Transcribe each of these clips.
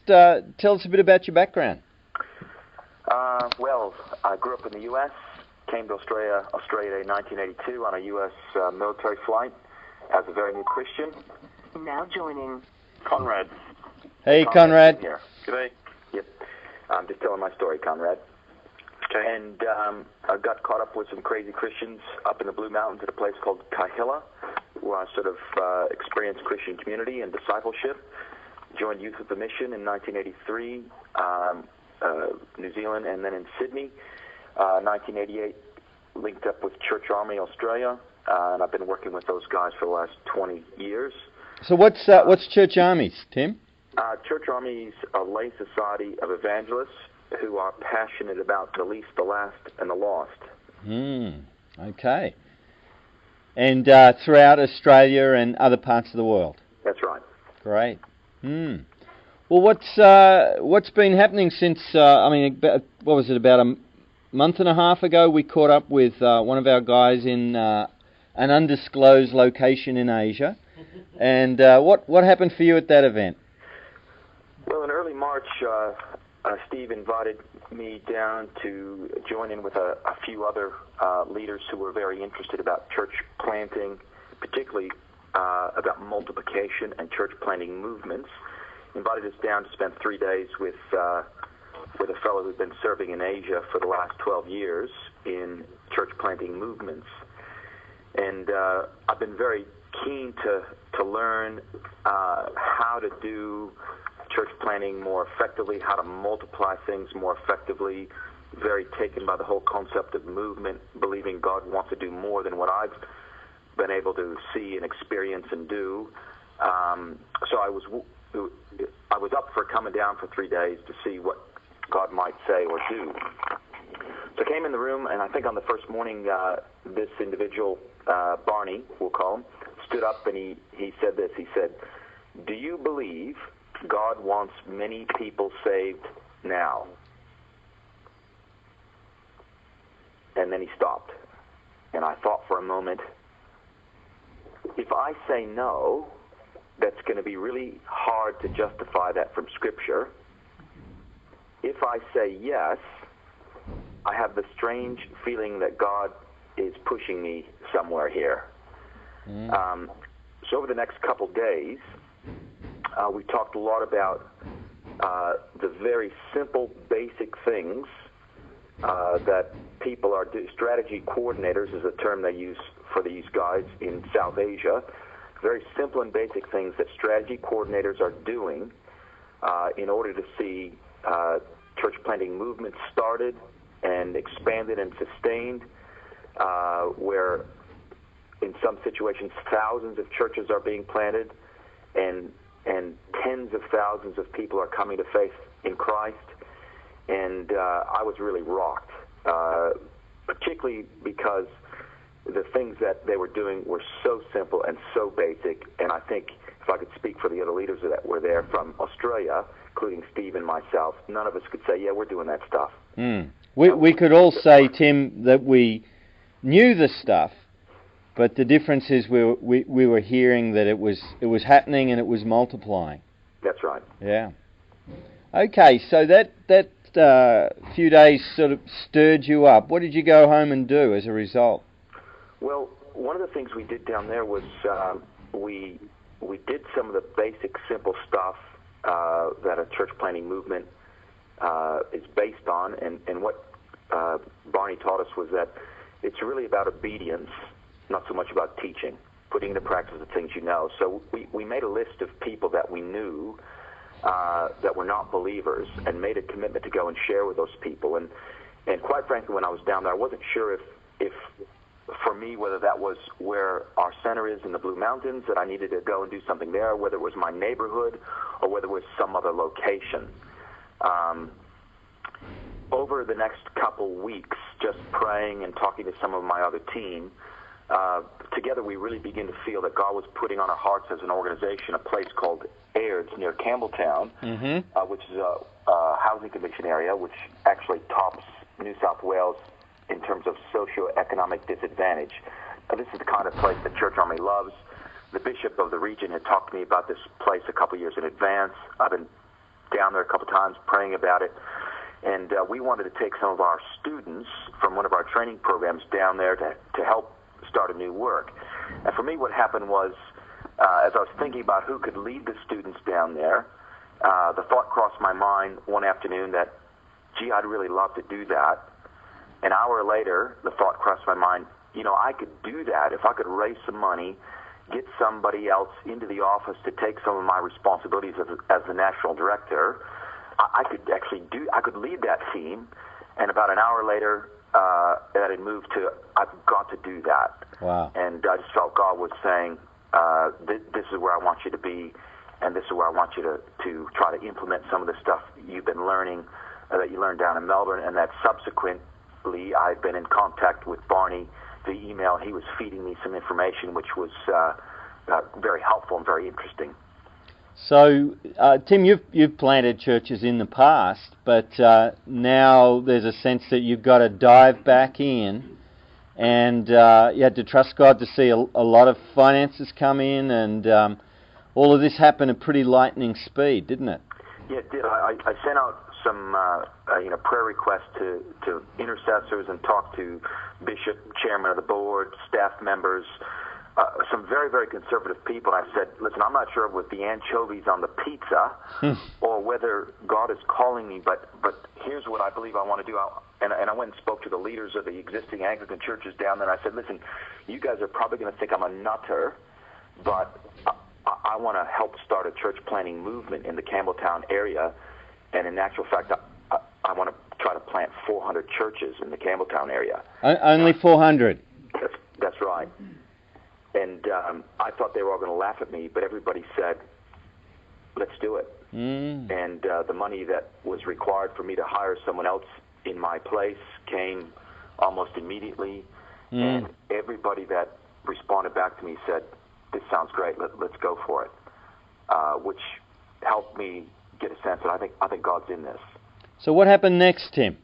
tell us a bit about your background. Well, I grew up in the U.S., came to Australia in 1982 on a U.S. Military flight as a very new Christian. Now joining Conrad. Hey, Conrad. Here. G'day. Yep. I'm just telling my story, Conrad. Okay. And I got caught up with some crazy Christians up in the Blue Mountains at a place called Kahilla, where I sort of experienced Christian community and discipleship. Joined Youth with a Mission in 1983, New Zealand, and then in Sydney. 1988, linked up with Church Army Australia, and I've been working with those guys for the last 20 years. So what's Church Armies, Tim? Church Armies are a lay society of evangelists who are passionate about the least, the last, and the lost. Okay. And throughout Australia and other parts of the world? That's right. Great. Well, what's been happening since, what was it, about a month and a half ago we caught up with one of our guys in an undisclosed location in Asia. And what happened for you at that event? Well, in early March, Steve invited me down to join in with a few other leaders who were very interested about church planting, particularly about multiplication and church planting movements. Invited us down to spend 3 days with a fellow who'd been serving in Asia for the last 12 years in church planting movements. And I've been very keen to learn how to do church planting more effectively, how to multiply things more effectively, very taken by the whole concept of movement, believing God wants to do more than what I've been able to see and experience and do. So I was up for coming down for 3 days to see what God might say or do. So I came in the room, and I think on the first morning, this individual, Barney, we'll call him, stood up and he said this. He said, "Do you believe God wants many people saved now?" And then he stopped. And I thought for a moment, if I say no, that's going to be really hard to justify that from Scripture. If I say yes, I have the strange feeling that God is pushing me somewhere here. So over the next couple days, we talked a lot about the very simple, basic things that people are doing. Strategy coordinators is a term they use for these guys in South Asia. Very simple and basic things that strategy coordinators are doing in order to see church planting movements started and expanded and sustained, where in some situations thousands of churches are being planted and tens of thousands of people are coming to faith in Christ. And I was really rocked, particularly because the things that they were doing were so simple and so basic. And I think if I could speak for the other leaders that were there from Australia, including Steve and myself, none of us could say, yeah, we're doing that stuff. We could all say, Tim, that we knew the stuff, but the difference is we were hearing that it was happening and it was multiplying. That's right. Yeah. Okay, so that few days sort of stirred you up. What did you go home and do as a result? Well, one of the things we did down there was we did some of the basic, simple stuff that a church planting movement is based on, and what Barney taught us was that it's really about obedience, not so much about teaching, putting into practice the things you know. So we made a list of people that we knew that were not believers and made a commitment to go and share with those people. And quite frankly, when I was down there, I wasn't sure if for me, whether that was where our center is in the Blue Mountains, that I needed to go and do something there, whether it was my neighborhood or whether it was some other location. Over the next couple weeks, just praying and talking to some of my other team, together we really began to feel that God was putting on our hearts as an organization a place called Airds near Campbelltown, which is a housing commission area, which actually tops New South Wales in terms of socioeconomic disadvantage. Now, this is the kind of place that Church Army loves. The bishop of the region had talked to me about this place a couple years in advance. I've been down there a couple times praying about it. And we wanted to take some of our students from one of our training programs down there to help start a new work. And for me, what happened was, as I was thinking about who could lead the students down there, the thought crossed my mind one afternoon that, gee, I'd really love to do that. An hour later, the thought crossed my mind, I could do that if I could raise some money, get somebody else into the office to take some of my responsibilities as the national director. I could lead that team, and about an hour later, that had moved to, I've got to do that. Wow. And I just felt God was saying, this is where I want you to be, and this is where I want you to try to implement some of the stuff you've been learning, that you learned down in Melbourne, and that subsequently I've been in contact with Barney via email. He was feeding me some information which was very helpful and very interesting. So, Tim, you've planted churches in the past, but now there's a sense that you've got to dive back in, and you had to trust God to see a lot of finances come in, and all of this happened at pretty lightning speed, didn't it? Yeah, it did. I sent out some prayer requests to intercessors and talked to bishop, chairman of the board, staff members, some very, very conservative people. I said, listen, I'm not sure with the anchovies on the pizza or whether God is calling me, but here's what I believe I want to do. And I went and spoke to the leaders of the existing Anglican churches down there, and I said, listen, you guys are probably going to think I'm a nutter, but I want to help start a church planting movement in the Campbelltown area, and in actual fact, I want to try to plant 400 churches in the Campbelltown area. Only 400? That's right. And I thought they were all going to laugh at me, but everybody said, let's do it. And the money that was required for me to hire someone else in my place came almost immediately. And everybody that responded back to me said, this sounds great, let's go for it, which helped me get a sense that I think God's in this. So what happened next, Tim?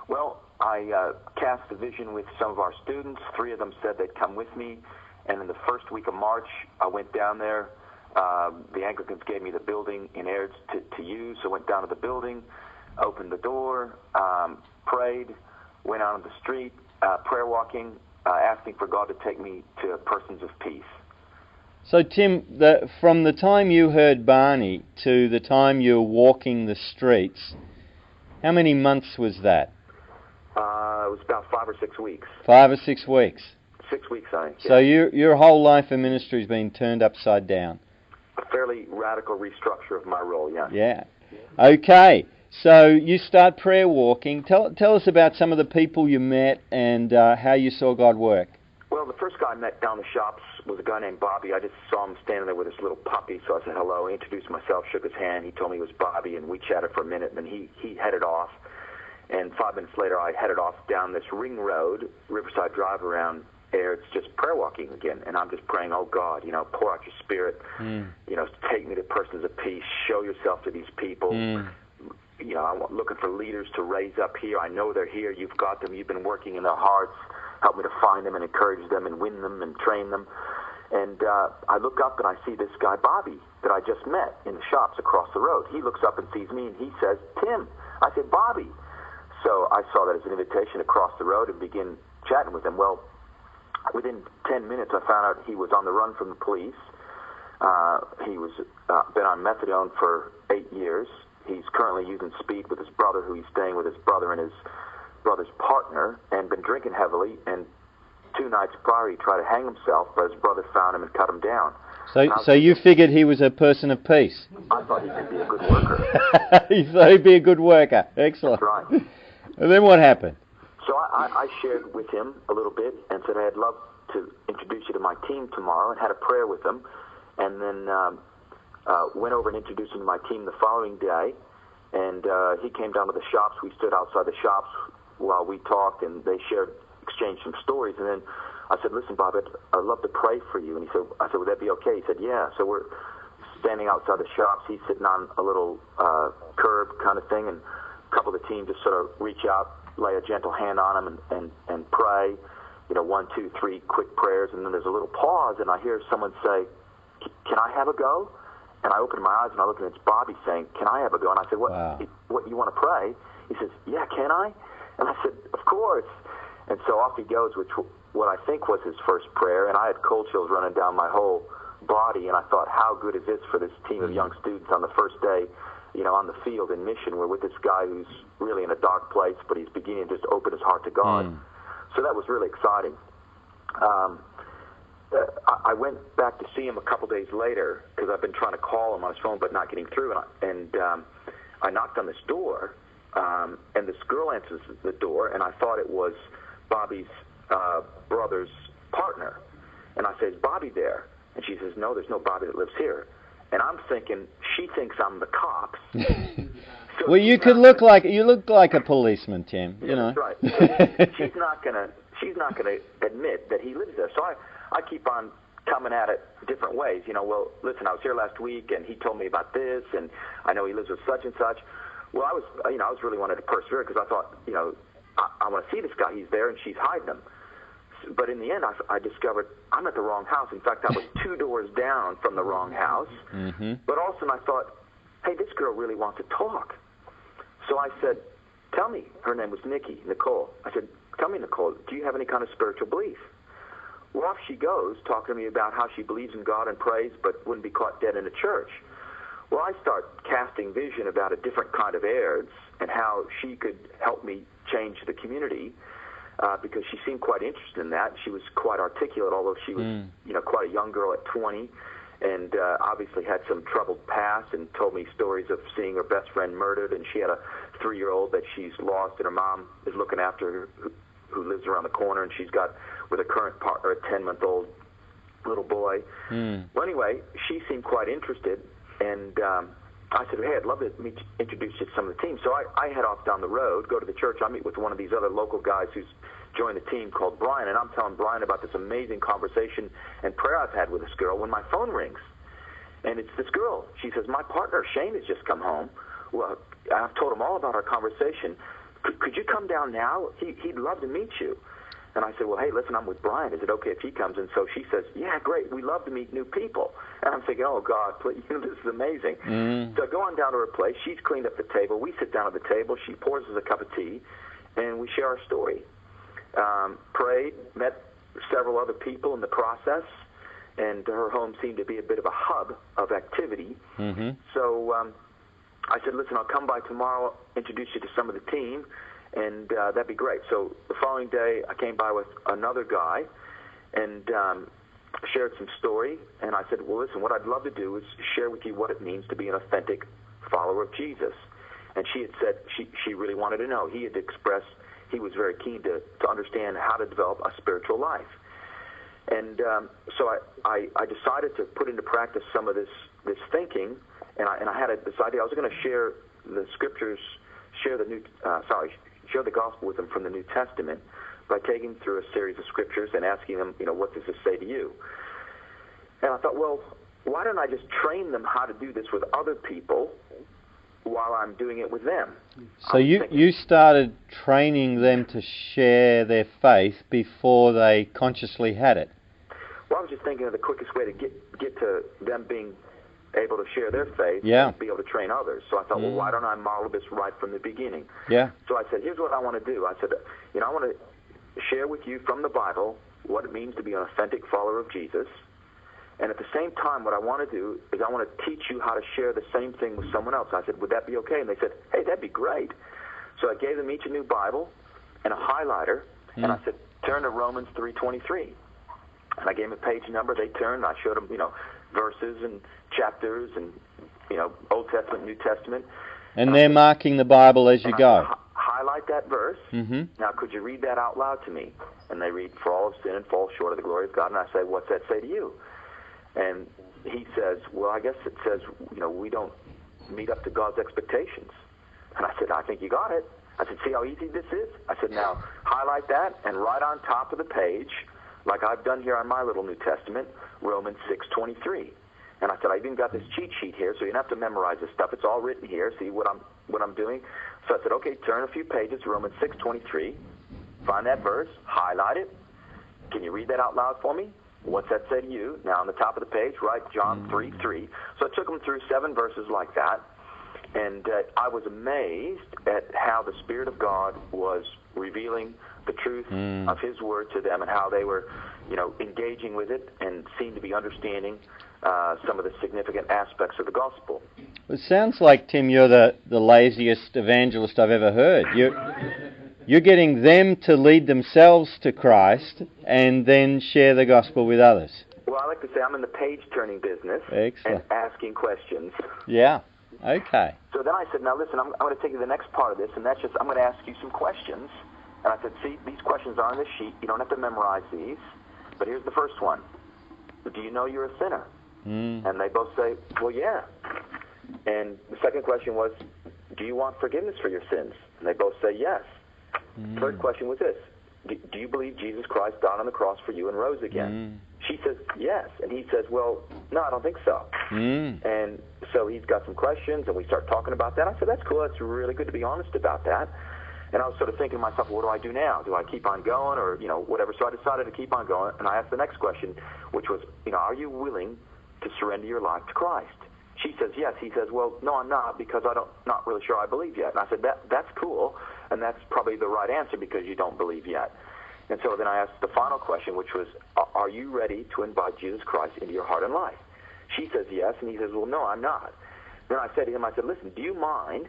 Well, I cast a vision with some of our students. 3 of them said they'd come with me. And in the first week of March, I went down there. The Anglicans gave me the building in Aird's to use. So I went down to the building, opened the door, prayed, went out on the street, prayer walking, asking for God to take me to persons of peace. So, Tim, from the time you heard Barney to the time you were walking the streets, how many months was that? It was about 5 or 6 weeks. 5 or 6 weeks? 6 weeks, I think. Yeah. So your whole life in ministry has been turned upside down? A fairly radical restructure of my role, yes. Yeah. Okay. So you start prayer walking. Tell us about some of the people you met and how you saw God work. Well, the first guy I met down the shops was a guy named Bobby. I just saw him standing there with his little puppy, so I said hello, introduced myself, shook his hand. He told me he was Bobby, and we chatted for a minute, and then he headed off. And 5 minutes later, I headed off down this ring road, Riverside Drive around there. It's just prayer walking again, and I'm just praying, oh God, pour out your spirit, take me to persons of peace, show yourself to these people. I'm looking for leaders to raise up here. I know they're here. You've got them. You've been working in their hearts. Help me to find them and encourage them and win them and train them. And I look up and I see this guy, Bobby, that I just met in the shops across the road. He looks up and sees me and he says, Tim. I said, Bobby. So I saw that as an invitation to cross the road and begin chatting with him. Well, within 10 minutes, I found out he was on the run from the police. He was been on methadone for 8 years. He's currently using speed with his brother, who he's staying with his brother and his brother's partner, and been drinking heavily. And 2 nights prior, he tried to hang himself, but his brother found him and cut him down. So you figured he was a person of peace? I thought he could be a good worker. You thought he'd be a good worker. Excellent. That's right. And then what happened? So I shared with him a little bit and said I'd love to introduce you to my team tomorrow, and had a prayer with him, and then went over and introduced him to my team the following day. And he came down to the shops. We stood outside the shops while we talked, and they exchanged some stories. And then I said, listen, Bob, I'd love to pray for you. And I said, would that be okay? He said, yeah. So we're standing outside the shops. He's sitting on a little curb kind of thing, and a couple of the team just sort of reach out, lay a gentle hand on him and pray, 1, 2, 3 quick prayers. And then there's a little pause, and I hear someone say, can I have a go? And I opened my eyes and I looked, and it's Bobby saying, "Can I have a go?" And I said, "What? Wow. What, you want to pray?" He says, "Yeah, can I?" And I said, "Of course." And so off he goes, which what I think was his first prayer. And I had cold chills running down my whole body. And I thought, how good is this for this team of young students on the first day, on the field in mission? We're with this guy who's really in a dark place, but he's beginning to just open his heart to God. So that was really exciting. I went back to see him a couple days later because I've been trying to call him on his phone but not getting through. And I knocked on this door, and this girl answers the door, and I thought it was Bobby's brother's partner. And I say, "Is Bobby there?" And she says, "No, there's no Bobby that lives here." And I'm thinking, she thinks I'm the cops. So well, you look like a policeman, Tim. That's right. So she's not gonna admit that he lives there. So I keep on coming at it different ways. Well, listen, I was here last week, and he told me about this, and I know he lives with such and such. Well, I was really wanted to persevere because I thought, I want to see this guy. He's there, and she's hiding him. But in the end, I discovered I'm at the wrong house. In fact, I was 2 doors down from the wrong house. But also, I thought, hey, this girl really wants to talk. So I said, "Tell me." Her name was Nicole. I said, "Tell me, Nicole, do you have any kind of spiritual belief?" Well, off she goes, talking to me about how she believes in God and prays, but wouldn't be caught dead in a church. Well, I start casting vision about a different kind of heirs and how she could help me change the community, because she seemed quite interested in that. She was quite articulate, although she was, quite a young girl at 20, and obviously had some troubled past, and told me stories of seeing her best friend murdered, and she had a 3-year-old that she's lost, and her mom is looking after her, who lives around the corner, and she's got, with her current partner, a 10-month-old little boy. Well, anyway, she seemed quite interested, and I said, "Hey, I'd love to introduce you to some of the team." So I head off down the road, go to the church. I meet with one of these other local guys who's joined the team called Brian, and I'm telling Brian about this amazing conversation and prayer I've had with this girl when my phone rings. And it's this girl. She says, "My partner, Shane, has just come home. Well, I've told him all about our conversation. Could you come down now? He'd love to meet you." And I said, "Well, hey, listen, I'm with Brian. Is it okay if he comes?" And so she says, "Yeah, great. We love to meet new people." And I'm thinking, oh, God, please, this is amazing. So I go on down to her place. She's cleaned up the table. We sit down at the table. She pours us a cup of tea, and we share our story. Prayed, met several other people in the process, and her home seemed to be a bit of a hub of activity. So I said, "Listen, I'll come by tomorrow, introduce you to some of the team, and that'd be great." So the following day, I came by with another guy and shared some story. And I said, "Well, listen, what I'd love to do is share with you what it means to be an authentic follower of Jesus." And she had said she really wanted to know. He had expressed he was very keen to understand how to develop a spiritual life. And so I decided to put into practice some of this thinking, and I had this idea. I was going to share the scriptures, share the gospel with them from the New Testament by taking through a series of scriptures and asking them, what does this say to you? And I thought, well, why don't I just train them how to do this with other people while I'm doing it with them? So you started training them to share their faith before they consciously had it? Well, I was just thinking of the quickest way to get to them being able to share their faith and be able to train others. So I thought, well, why don't I model this right from the beginning? So I said, here's what I want to do. I said, I want to share with you from the Bible what it means to be an authentic follower of Jesus. And at the same time, what I want to do is I want to teach you how to share the same thing with someone else. I said, would that be okay? And they said, hey, that'd be great. So I gave them each a new Bible and a highlighter, and I said, turn to Romans 3:23. And I gave them a page number. They turned, and I showed them, verses and chapters and, Old Testament, New Testament. And they're marking the Bible as you go. Highlight that verse. Now, could you read that out loud to me? And they read, "For all have sinned and fall short of the glory of God." And I say, "What's that say to you?" And he says, "Well, I guess it says, we don't meet up to God's expectations." And I said, "I think you got it." I said, "See how easy this is?" I said, "Now, highlight that and write on top of the page, like I've done here on my little New Testament, Romans 6:23. And I said, "I even got this cheat sheet here, so you don't have to memorize this stuff. It's all written here. See what I'm doing?" So I said, "Okay, turn a few pages, Romans 6:23. Find that verse, highlight it. Can you read that out loud for me?" What's that say to you? Now, on the top of the page, write John 3:3. So I took them through 7 verses like that, and I was amazed at how the Spirit of God was revealing the truth of His Word to them, and how they were, engaging with it and seemed to be understanding some of the significant aspects of the gospel. It sounds like, Tim, you're the laziest evangelist I've ever heard. You're getting them to lead themselves to Christ and then share the gospel with others. Well, I like to say I'm in the page-turning business. Excellent. And asking questions. Yeah. Okay. So then I said, now listen, I'm going to take you to the next part of this, and that's just I'm going to ask you some questions. And I said, see, these questions are on this sheet. You don't have to memorize these. But here's the first one. Do you know you're a sinner? And they both say, well, yeah. And the second question was, do you want forgiveness for your sins? And they both say yes. Third question was this. Do you believe Jesus Christ died on the cross for you and rose again? She says, yes. And he says, well, no, I don't think so. And so he's got some questions, and we start talking about that. I said, that's cool. That's really good to be honest about that. And I was sort of thinking to myself, what do I do now? Do I keep on going or, whatever? So I decided to keep on going, and I asked the next question, which was, are you willing to surrender your life to Christ? She says, yes. He says, well, no, I'm not, because not really sure I believe yet. And I said, that's cool, and that's probably the right answer because you don't believe yet. And so then I asked the final question, which was, are you ready to invite Jesus Christ into your heart and life? She says, yes, and he says, well, no, I'm not. Then I said to him, listen, do you mind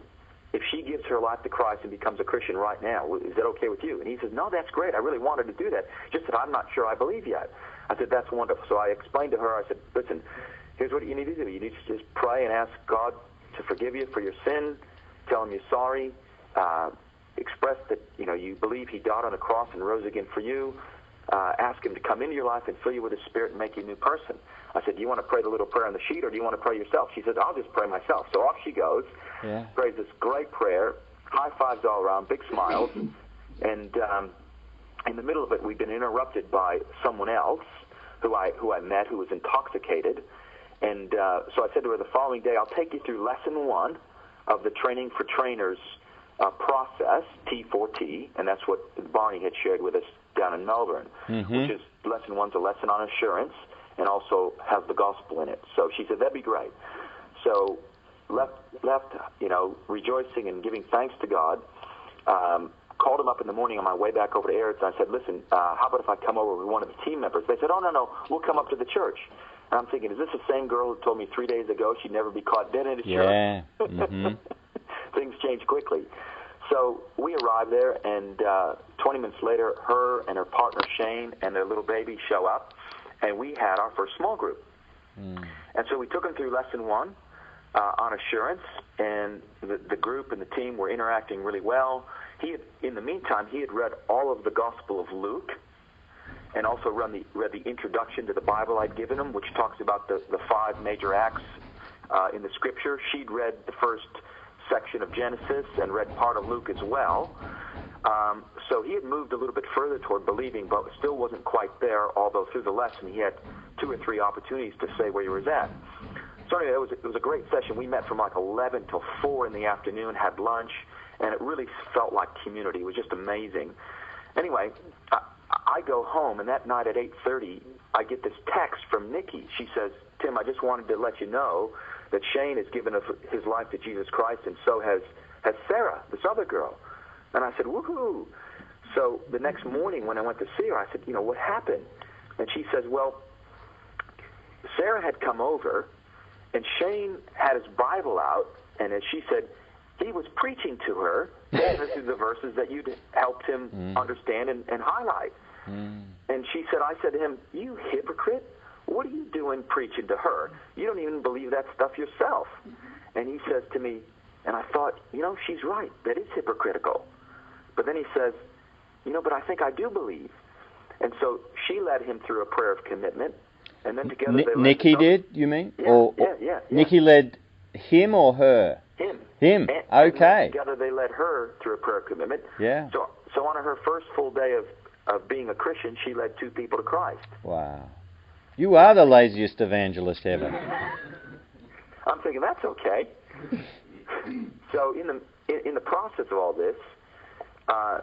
if she gives her life to Christ and becomes a Christian right now? Is that okay with you? And he says, no, that's great. I really wanted to do that, just that I'm not sure I believe yet. I said, that's wonderful. So I explained to her, I said, listen, here's what you need to do. You need to just pray and ask God to forgive you for your sin, tell Him you're sorry, express that you believe He died on the cross and rose again for you, ask Him to come into your life and fill you with His Spirit and make you a new person. I said, do you want to pray the little prayer on the sheet, or do you want to pray yourself? She says, I'll just pray myself. So off she goes, prays this great prayer, high fives all around, big smiles, and in the middle of it, we've been interrupted by someone else who I met who was intoxicated. And so I said to her the following day, I'll take you through lesson 1 of the Training for Trainers process, T4T, and that's what Barney had shared with us down in Melbourne, which is lesson 1's a lesson on assurance and also has the gospel in it. So she said, that'd be great. So left rejoicing and giving thanks to God, called him up in the morning on my way back over to Airds, and I said, listen, how about if I come over with one of the team members? They said, oh, no, we'll come up to the church. And I'm thinking, is this the same girl who told me 3 days ago she'd never be caught dead in a church? Things change quickly. So we arrived there, and 20 minutes later, her and her partner, Shane, and their little baby show up, and we had our first small group. And so we took them through lesson 1 on assurance, and the group and the team were interacting really well. In the meantime, he had read all of the Gospel of Luke, and also read the introduction to the Bible I'd given him, which talks about the 5 major acts in the Scripture. She'd read the first section of Genesis and read part of Luke as well. So he had moved a little bit further toward believing, but still wasn't quite there, although through the lesson he had 2 or 3 opportunities to say where he was at. So anyway, it was a great session. We met from like 11 till 4 in the afternoon, had lunch, and it really felt like community. It was just amazing. Anyway, I go home, and that night at 8:30, I get this text from Nikki. She says, Tim, I just wanted to let you know that Shane has given his life to Jesus Christ, and so has Sarah, this other girl. And I said, woohoo. So the next morning when I went to see her, I said, what happened? And she says, well, Sarah had come over, and Shane had his Bible out, and as she said, he was preaching to her, taking her through the verses that you'd helped him understand and highlight. And she said, I said to him, you hypocrite, what are you doing preaching to her? You don't even believe that stuff yourself. And he says to me, and I thought, she's right, that is hypocritical. But then he says, but I think I do believe. And so she led him through a prayer of commitment, and then together they led Nikki did, you mean? Yeah. Nikki led him or her? Him. Okay. And together they led her through a prayer of commitment. Yeah. So on her first full day of being a Christian, she led 2 people to Christ. Wow. You are the laziest evangelist ever. I'm thinking that's okay. So in the process of all this, I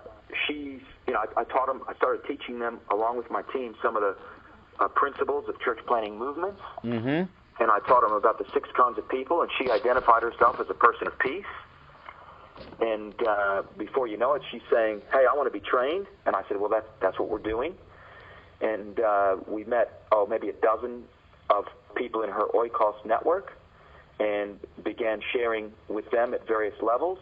taught them. I started teaching them along with my team some of the principles of church planting movements. Mm-hmm. And I taught them about the 6 kinds of people, and she identified herself as a person of peace. And before you know it, she's saying, hey, I want to be trained. And I said, well, that's what we're doing. And we met, maybe a dozen of people in her Oikos network and began sharing with them at various levels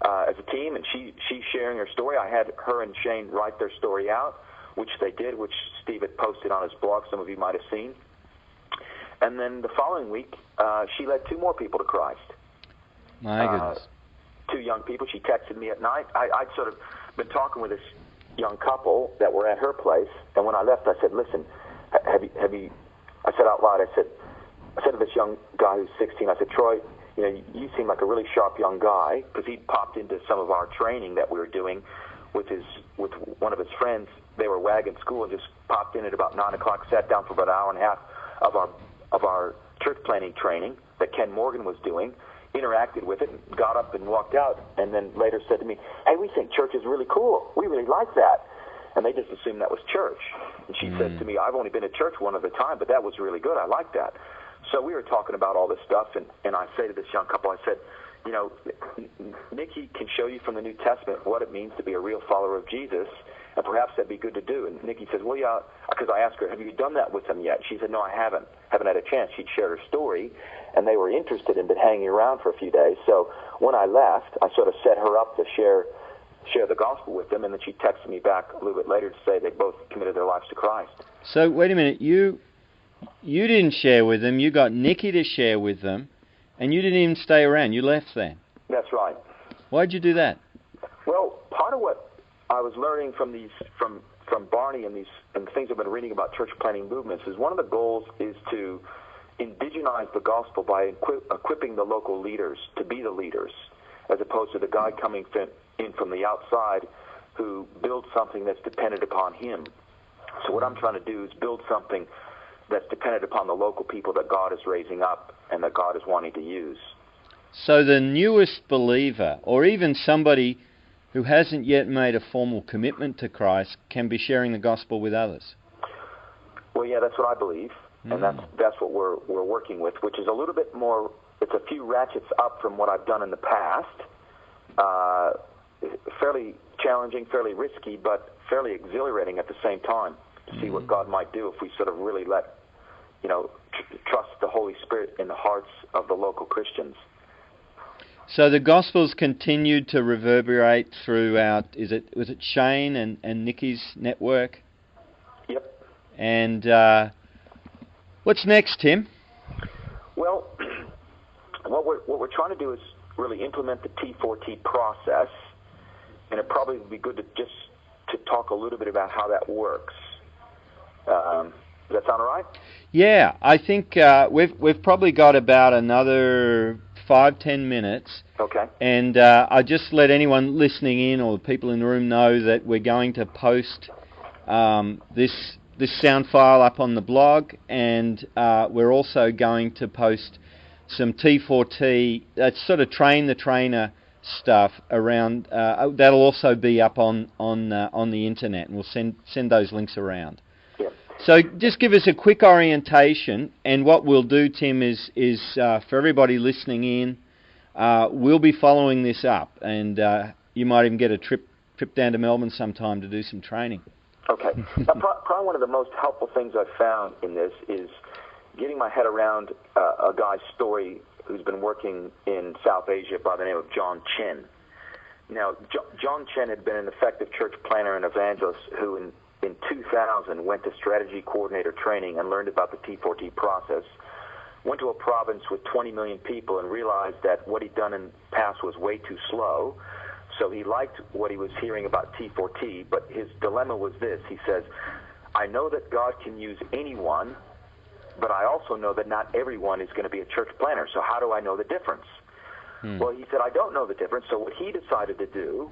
as a team. And she's sharing her story. I had her and Shane write their story out, which they did, which Steve had posted on his blog. Some of you might have seen. And then the following week, she led 2 more people to Christ. My goodness. 2 young people. She texted me at night. I'd sort of been talking with this young couple that were at her place, and when I left, I said, listen, have you, I said out loud, I said to this young guy who's 16, I said, Troy, you seem like a really sharp young guy, because he popped into some of our training that we were doing with one of his friends. They were wagging school and just popped in at about 9 o'clock, sat down for about an hour and a half of our church planting training that Ken Morgan was doing, interacted with it, and got up and walked out, and then later said to me, hey, we think church is really cool. We really like that. And they just assumed that was church. And she said to me, I've only been to church one other time, but that was really good. I like that. So we were talking about all this stuff, and I say to this young couple, I said, Nikki can show you from the New Testament what it means to be a real follower of Jesus, and perhaps that'd be good to do. And Nikki says, well, yeah, because I asked her, have you done that with them yet? She said, no, I haven't had a chance. She'd shared her story, and they were interested in been hanging around for a few days. So when I left, I sort of set her up to share the gospel with them, and then she texted me back a little bit later to say they both committed their lives to Christ. So wait a minute, you didn't share with them, you got Nikki to share with them, and you didn't even stay around, you left then. That's right. Why'd you do that? Well, part of what I was learning from Barney and things I've been reading about church planting movements is one of the goals is to indigenize the gospel by equipping the local leaders to be the leaders, as opposed to the guy coming in from the outside who builds something that's dependent upon him. So what I'm trying to do is build something that's dependent upon the local people that God is raising up and that God is wanting to use. So the newest believer, or even somebody who hasn't yet made a formal commitment to Christ, can be sharing the gospel with others? Well, yeah, that's what I believe, and that's what we're working with, which is a little bit more, it's a few ratchets up from what I've done in the past. Fairly challenging, fairly risky, but fairly exhilarating at the same time to see what God might do if we sort of really let, trust the Holy Spirit in the hearts of the local Christians. So the Gospels continued to reverberate throughout, was it Shane and Nikki's network? Yep. And what's next, Tim? Well, what we're trying to do is really implement the T4T process, and it probably would be good to talk a little bit about how that works. Does that sound all right? Yeah, I think we've probably got about another 5-10 minutes. Okay. And I just let anyone listening in or the people in the room know that we're going to post this sound file up on the blog, and we're also going to post some T4T, that's sort of train the trainer stuff around. That'll also be up on the internet, and we'll send those links around. Yeah. So just give us a quick orientation, and what we'll do, Tim, is for everybody listening in, we'll be following this up, and you might even get a trip down to Melbourne sometime to do some training. Okay. Now, probably one of the most helpful things I've found in this is getting my head around a guy's story who's been working in South Asia by the name of John Chen. Now, John Chen had been an effective church planner and evangelist who in 2000 went to strategy coordinator training and learned about the T4T process, went to a province with 20 million people and realized that what he'd done in the past was way too slow. So he liked what he was hearing about T4T, but his dilemma was this. He says, I know that God can use anyone, but I also know that not everyone is going to be a church planner. So how do I know the difference? Well, he said, I don't know the difference. So what he decided to do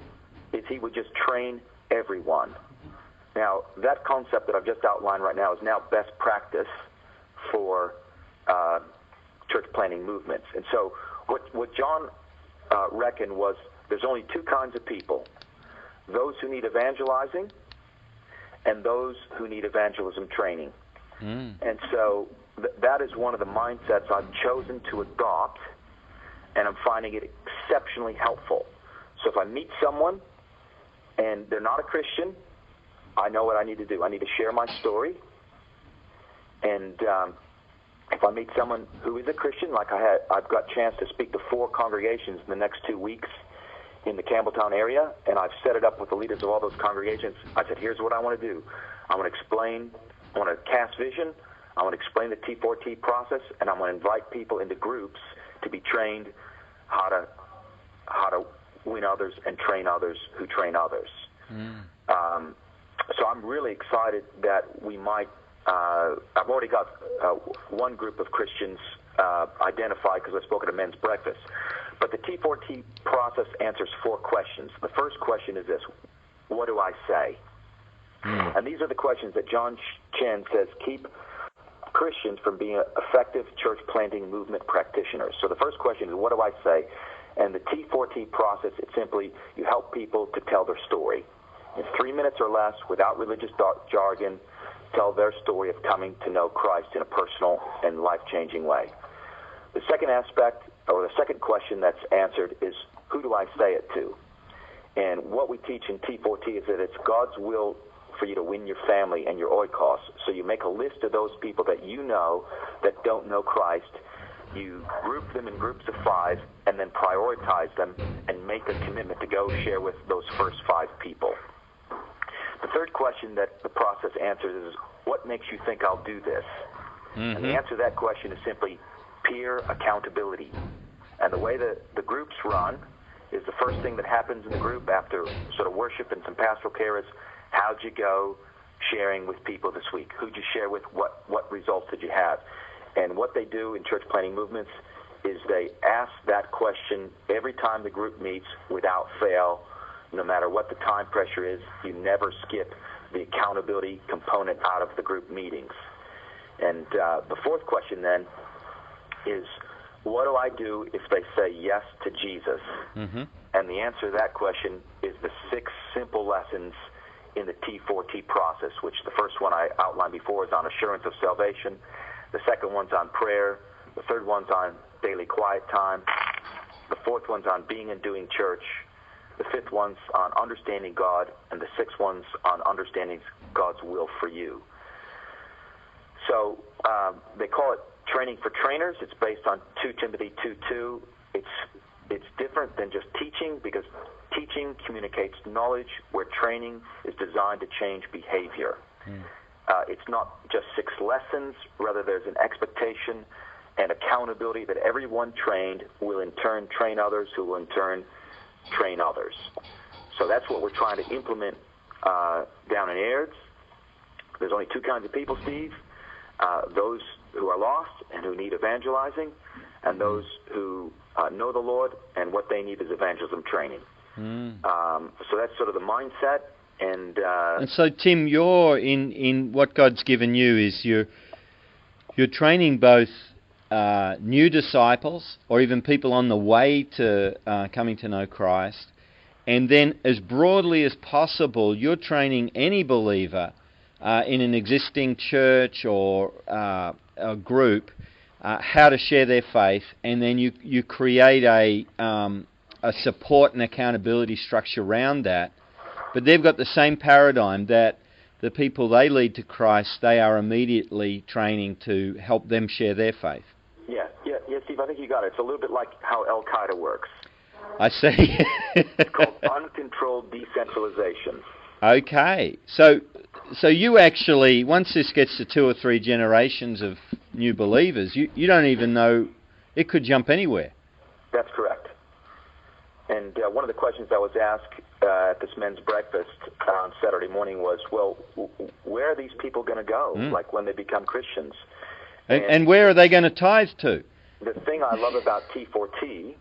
is he would just train everyone. Now, that concept that I've just outlined right now is now best practice for church planting movements. And so what John reckoned was there's only 2 kinds of people, those who need evangelizing and those who need evangelism training. And so that is one of the mindsets I've chosen to adopt, and I'm finding it exceptionally helpful. So if I meet someone and they're not a Christian, I know what I need to do. I need to share my story. And if I meet someone who is a Christian, like I've got a chance to speak to 4 congregations in the next 2 weeks in the Campbelltown area, and I've set it up with the leaders of all those congregations. I said, here's what I want to do. I want to cast vision, I want to explain the T4T process, and I'm going to invite people into groups to be trained how to win others and train others who train others. So I'm really excited that we might, I've already got one group of Christians identified because I've spoken at men's breakfast. But the T4T process answers 4 questions. The first question is this: what do I say? And these are the questions that John Chen says keep Christians from being effective church planting movement practitioners. So the first question is, what do I say? And the T4T process, it's simply you help people to tell their story. In 3 minutes or less, without religious jargon, tell their story of coming to know Christ in a personal and life-changing way. The second aspect, or the second question that's answered, is who do I say it to? And what we teach in T4T is that it's God's will for you to win your family and your oikos. So you make a list of those people that you know that don't know Christ. You group them in groups of 5 and then prioritize them and make a commitment to go share with those first 5 people. The third question that the process answers is, what makes you think I'll do this? And the answer to that question is simply peer accountability. And the way that the groups run is the first thing that happens in the group after sort of worship and some pastoral care is, how'd you go sharing with people this week? Who'd you share with? What results did you have? And what they do in church planting movements is they ask that question every time the group meets without fail. No matter what the time pressure is, you never skip the accountability component out of the group meetings. And the fourth question then is, what do I do if they say yes to Jesus? And the answer to that question is the 6 simple lessons in the T4T process, which the first one I outlined before is on assurance of salvation. The second one's on prayer. The third one's on daily quiet time. The fourth one's on being and doing church. The fifth one's on understanding God. And the sixth one's on understanding God's will for you. So they call it training for trainers. It's based on 2 Timothy 2:2. It's different than just teaching, because teaching communicates knowledge, where training is designed to change behavior. It's not just 6 lessons. Rather, there's an expectation and accountability that everyone trained will in turn train others, who will in turn train others. So that's what we're trying to implement down in Aird's. There's only 2 kinds of people, Steve. Those who are lost and who need evangelizing, and those who know the Lord, and what they need is evangelism training. So that's sort of the mindset. And so, Tim, you're in what God's given you is you're training both new disciples, or even people on the way to coming to know Christ, and then as broadly as possible, you're training any believer in an existing church or a group how to share their faith, and then you create a support and accountability structure around that. But they've got the same paradigm that the people they lead to Christ, they are immediately training to help them share their faith. Yeah, Steve, I think you got it. It's a little bit like how Al-Qaeda works. I see. It's called uncontrolled decentralization. Okay. So you actually, once this gets to 2 or 3 generations of new believers, you don't even know, it could jump anywhere. That's correct. And one of the questions I was asked at this men's breakfast on Saturday morning was, well, where are these people going to go, like when they become Christians? And where are they going to tithe to? The thing I love about T4T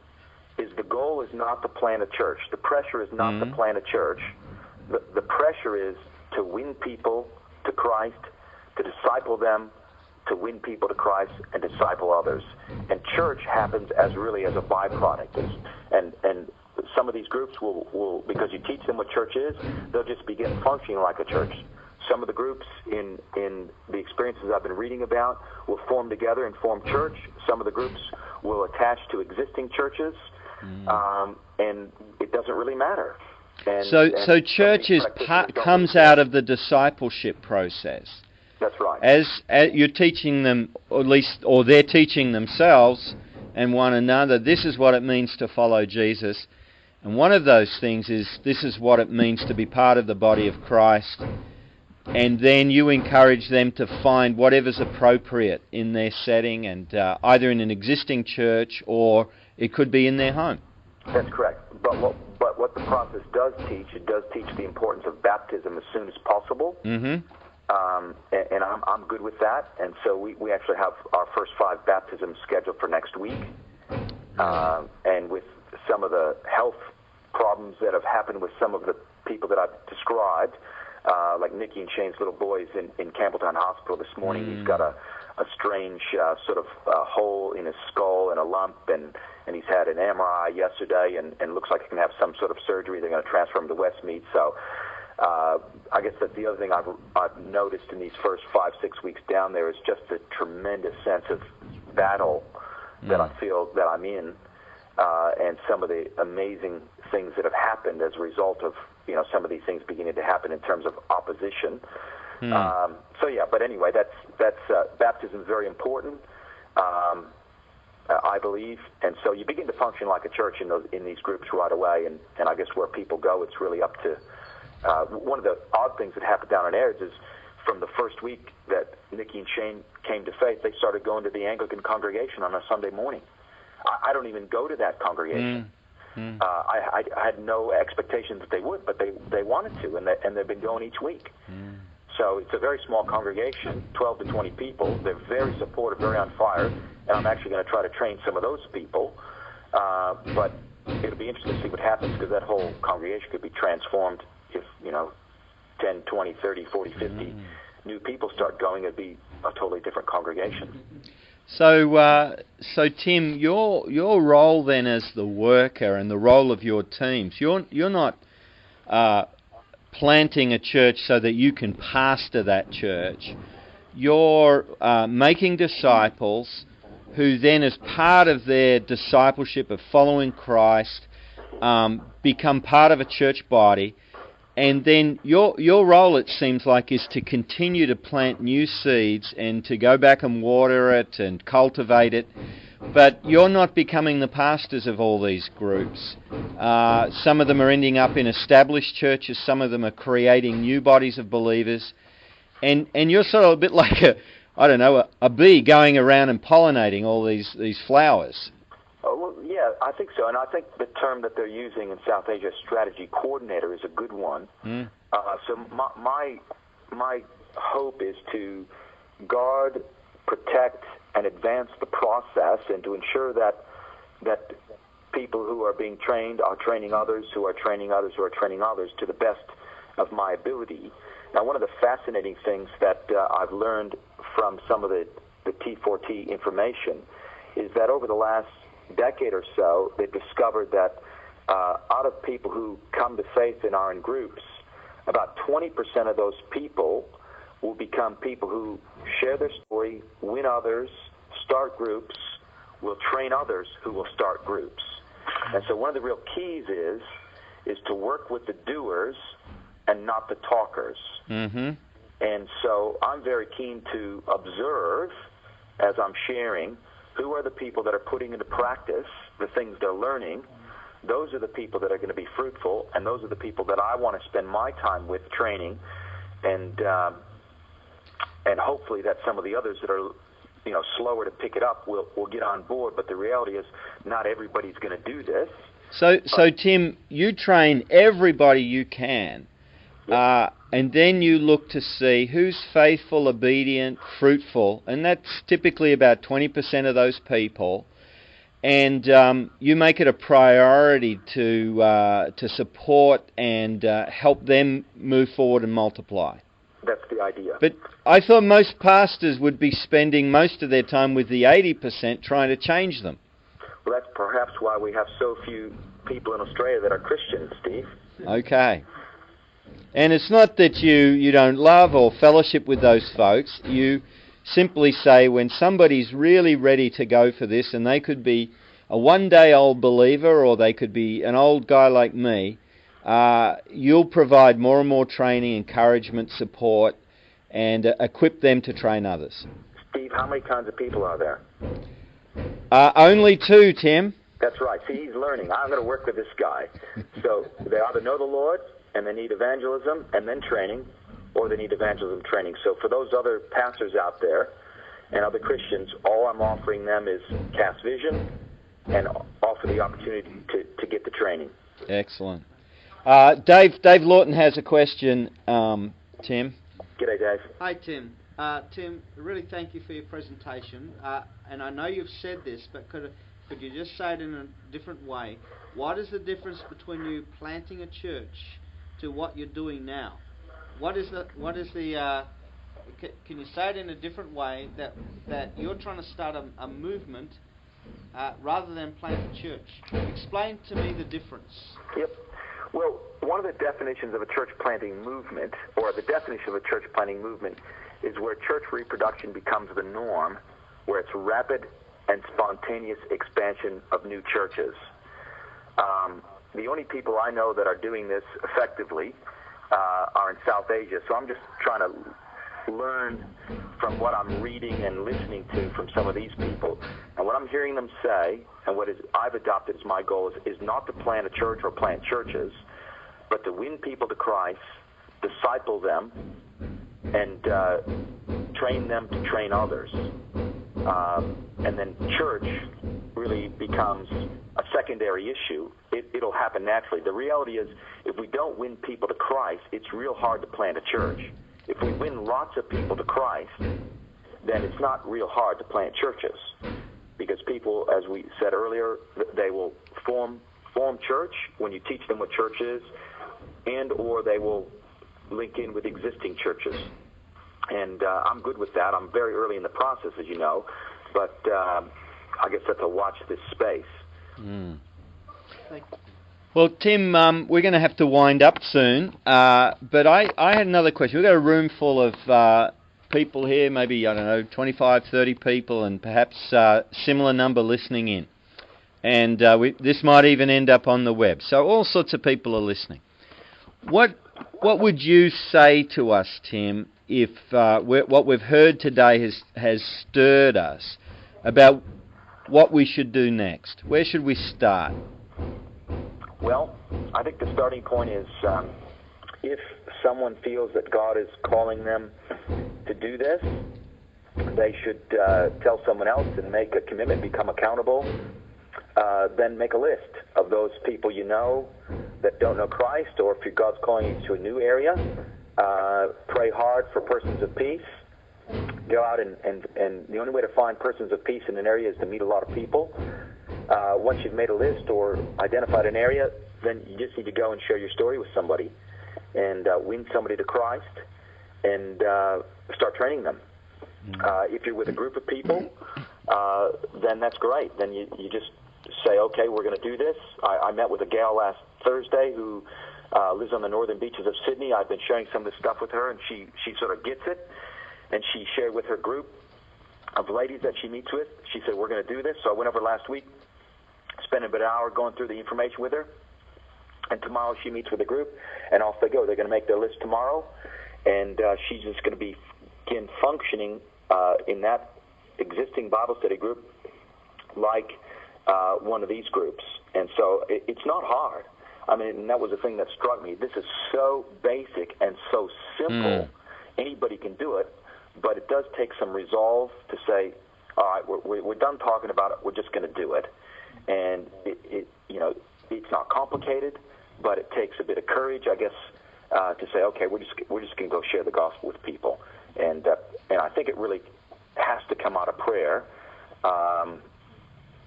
is the goal is not to plant a church. The pressure is not to plant a church. The pressure is to win people to Christ, to disciple them, to win people to Christ, and disciple others. And church happens as really as a byproduct. And some of these groups will, because you teach them what church is, they'll just begin functioning like a church. Some of the groups in the experiences I've been reading about will form together and form church. Some of the groups will attach to existing churches, and it doesn't really matter. So church comes out of the discipleship process. That's right. As you're teaching them, or at least, or they're teaching themselves and one another, this is what it means to follow Jesus. And one of those things is, this is what it means to be part of the body of Christ. And then you encourage them to find whatever's appropriate in their setting, and either in an existing church or it could be in their home. That's correct. But what the process does teach, it does teach the importance of baptism as soon as possible. Mm-hmm. And I'm good with that. And so we actually have our first 5 baptisms scheduled for next week. And with some of the health problems that have happened with some of the people that I've described, like Nikki and Shane's little boys in Campbelltown Hospital this morning, he's got a strange sort of hole in his skull and a lump, and he's had an MRI yesterday, and looks like he can have some sort of surgery. They're going to transfer him to Westmead. So I guess that's the other thing I've noticed in these first 5-6 weeks down there is just the tremendous sense of battle that I feel that I'm in, and some of the amazing things that have happened as a result of some of these things beginning to happen in terms of opposition. So yeah, but anyway, that's baptism is very important, I believe, and so you begin to function like a church in these groups right away, and I guess where people go, it's really up to. One of the odd things that happened down in Airdrie is from the first week that Nikki and Shane came to faith, they started going to the Anglican congregation on a Sunday morning. I don't even go to that congregation. I had no expectation that they would, but they wanted to, and they've been going each week. So it's a very small congregation, 12 to 20 people. They're very supportive, very on fire, and I'm actually going to try to train some of those people. But it'll be interesting to see what happens, because that whole congregation could be transformed if 10, 20, 30, 40, 50 new people start going. It'd be a totally different congregation. So Tim, your role then as the worker and the role of your teams, you're not planting a church so that you can pastor that church. You're making disciples who then, as part of their discipleship of following Christ, become part of a church body. And then your role, it seems like, is to continue to plant new seeds and to go back and water it and cultivate it. But you're not becoming the pastors of all these groups. Some of them are ending up in established churches. Some of them are creating new bodies of believers. And you're sort of a bit like a bee going around and pollinating all these flowers. Oh, well, yeah, I think so. And I think the term that they're using in South Asia, strategy coordinator, is a good one. So my hope is to guard, protect, and advance the process, and to ensure that people who are being trained are training others, who are training others, who are training others to the best of my ability. Now, one of the fascinating things that I've learned from some of the T4T information is that over the last decade or so, they've discovered that out of people who come to faith and are in groups, about 20% of those people will become people who share their story, win others, start groups, will train others who will start groups. And so one of the real keys is to work with the doers and not the talkers. And so I'm very keen to observe, as I'm sharing, who are the people that are putting into practice the things they're learning. Those are the people that are going to be fruitful, and those are the people that I want to spend my time with training, and hopefully that some of the others that are slower to pick it up will get on board. But the reality is not everybody's going to do this. So Tim, you train everybody you can. And then you look to see who's faithful, obedient, fruitful, and that's typically about 20% of those people. And you make it a priority to support and help them move forward and multiply. That's the idea. But I thought most pastors would be spending most of their time with the 80% trying to change them. Well, that's perhaps why we have so few people in Australia that are Christians, Steve. Okay. And it's not that you don't love or fellowship with those folks. You simply say when somebody's really ready to go for this, and they could be a one-day-old believer or they could be an old guy like me, you'll provide more and more training, encouragement, support, and equip them to train others. Steve, how many kinds of people are there? Only two, Tim. That's right. See, he's learning. I'm going to work with this guy. So they either know the Lord and they need evangelism and then training, or they need evangelism training. So for those other pastors out there and other Christians, all I'm offering them is cast vision and offer the opportunity to get the training. Excellent. Dave Lawton has a question, Tim. G'day, Dave. Hi, Tim. Tim, really thank you for your presentation. And I know you've said this, but could you just say it in a different way? What is the difference between you planting a church to what you're doing now? What is the can you say it in a different way that you're trying to start a movement rather than plant a church? Explain to me the difference. Yep. Well, one of the definitions of a church planting movement, or the definition of a church planting movement, is where church reproduction becomes the norm, where it's rapid and spontaneous expansion of new churches. The only people I know that are doing this effectively are in South Asia, so I'm just trying to learn from what I'm reading and listening to from some of these people. And what I'm hearing them say, and I've adopted as my goal, is not to plant a church or plant churches, but to win people to Christ, disciple them, and train them to train others. And then church really becomes a secondary issue. It'll happen naturally. The reality is, if we don't win people to Christ, it's real hard to plant a church. If we win lots of people to Christ, then it's not real hard to plant churches. Because people, as we said earlier, they will form church when you teach them what church is, and or they will link in with existing churches. And I'm good with that. I'm very early in the process, as you know, but I guess that's a watch this space. Mm. Well, Tim, we're going to have to wind up soon, but I had another question. We've got a room full of people here, maybe, 25, 30 people, and perhaps similar number listening in. And this might even end up on the web. So all sorts of people are listening. What would you say to us, Tim, if what we've heard today has stirred us about what we should do next? Where should we start? Well, I think the starting point is if someone feels that God is calling them to do this, they should tell someone else and make a commitment, become accountable. Then make a list of those people you know that don't know Christ, or if God's calling you to a new area, pray hard for persons of peace. Go out and the only way to find persons of peace in an area is to meet a lot of people. Once you've made a list or identified an area, then you just need to go and share your story with somebody and win somebody to Christ and start training them. If you're with a group of people, then that's great. Then you just say, okay, we're going to do this. I met with a gal last Thursday who lives on the northern beaches of Sydney. I've been sharing some of this stuff with her, and she sort of gets it. And she shared with her group of ladies that she meets with. She said, we're going to do this. So I went over last week, spent about an hour going through the information with her. And tomorrow she meets with a group, and off they go. They're going to make their list tomorrow, and she's just going to begin functioning in that existing Bible study group like one of these groups. And so it's not hard. I mean, and that was the thing that struck me. This is so basic and so simple. Anybody can do it, but it does take some resolve to say, all right, we're done talking about it. We're just going to do it. And it's not complicated, but it takes a bit of courage, I guess, to say, okay, we're just going to go share the gospel with people. And I think it really has to come out of prayer.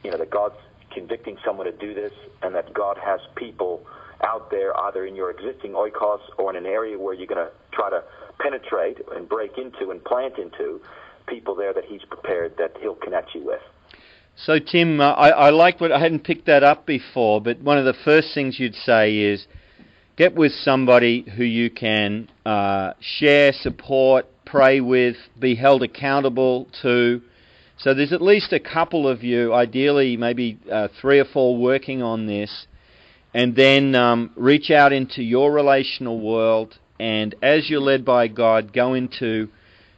That God's convicting someone to do this, and that God has people out there, either in your existing oikos or in an area where you're going to try to penetrate and break into and plant into, people there that He's prepared that He'll connect you with. So, Tim, I like what I hadn't picked that up before, but one of the first things you'd say is Get with somebody who you can share, support, pray with, be held accountable to. So there's at least a couple of you, ideally maybe 3 or 4, working on this. And then reach out into your relational world, and as you're led by God, go into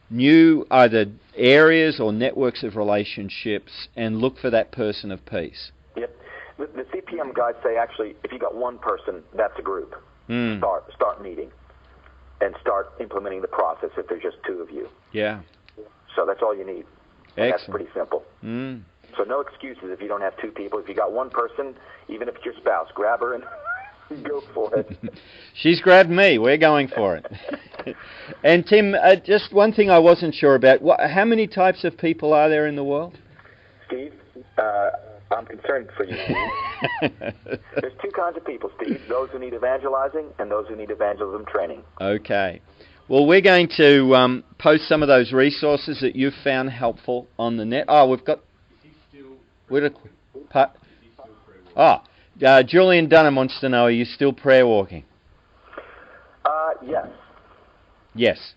new either areas or networks of relationships and look for that person of peace. Yep. The CPM guys say, actually, if you got one person, that's a group. Start meeting and start implementing the process if there's just 2 of you. Yeah. So that's all you need. And that's pretty simple. So no excuses if you don't have 2 people. If you got one person, even if it's your spouse, grab her and go for it. She's grabbed me. We're going for it. And Tim, just one thing I wasn't sure about. How many types of people are there in the world? Steve, I'm concerned for you, Steve. There's 2 kinds of people, Steve. Those who need evangelizing and those who need evangelism training. Okay. Well, we're going to post some of those resources that you've found helpful on the net. Oh, we've got... Julian Dunham wants to know, are you still prayer walking? Yes. Yes.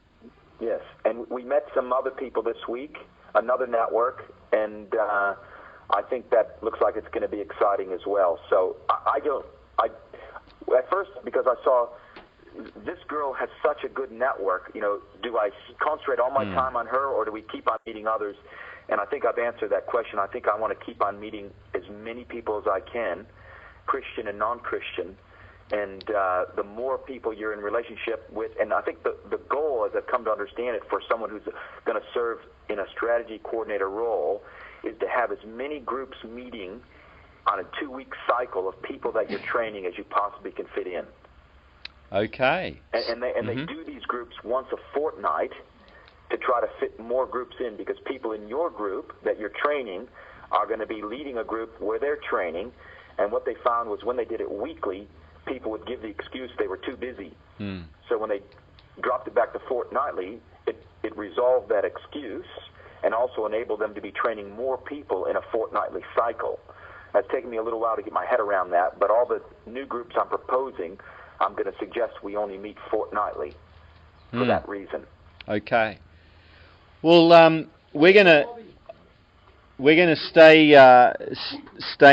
Yes. And we met some other people this week, another network, and I think that looks like it's going to be exciting as well. So at first, because I saw this girl has such a good network, do I concentrate all my time on her, or do we keep on meeting others? And I think I've answered that question. I think I want to keep on meeting as many people as I can, Christian and non-Christian. And the more people you're in relationship with, and I think the goal, as I've come to understand it, for someone who's going to serve in a strategy coordinator role, is to have as many groups meeting on a 2-week cycle of people that you're training as you possibly can fit in. Okay. And they do these groups once a fortnight to try to fit more groups in, because people in your group that you're training are going to be leading a group where they're training. And what they found was when they did it weekly, people would give the excuse they were too busy. So when they dropped it back to fortnightly, it resolved that excuse and also enabled them to be training more people in a fortnightly cycle. It's taken me a little while to get my head around that, but all the new groups I'm proposing, I'm going to suggest we only meet fortnightly for that reason. Okay. Well, we're gonna stay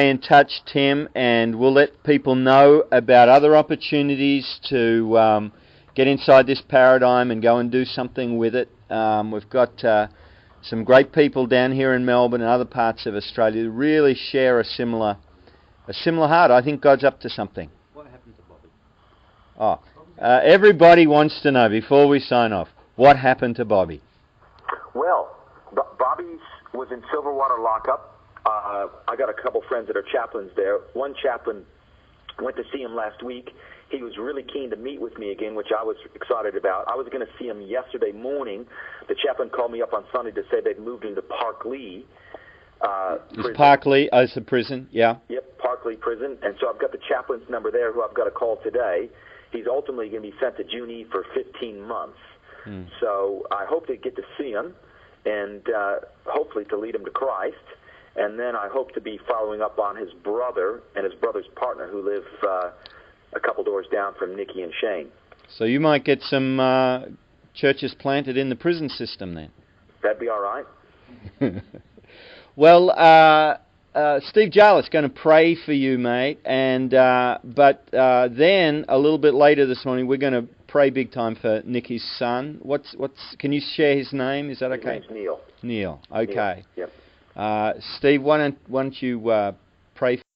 in touch, Tim, and we'll let people know about other opportunities to get inside this paradigm and go and do something with it. We've got some great people down here in Melbourne and other parts of Australia who really share a similar heart. I think God's up to something. What happened to Bobby? Everybody wants to know, before we sign off, what happened to Bobby? Well, Bobby was in Silverwater lockup. I got a couple friends that are chaplains there. One chaplain went to see him last week. He was really keen to meet with me again, which I was excited about. I was going to see him yesterday morning. The chaplain called me up on Sunday to say they'd moved him to Park Lee. Is Park Lee as a prison? Yeah. Yep, Park Lee prison. And so I've got the chaplain's number there, who I've got to call today. He's ultimately going to be sent to Junee for 15 months. So I hope to get to see him and hopefully to lead him to Christ. And then I hope to be following up on his brother and his brother's partner, who live a couple doors down from Nikki and Shane. So you might get some churches planted in the prison system then. That'd be all right. Well, Steve Jarlett's going to pray for you, mate. And but then a little bit later this morning, we're going to pray big time for Nikki's son. Can you share his name? Is that okay? His name's Neil. Neil. Okay. Neil. Yep. Steve, why don't you pray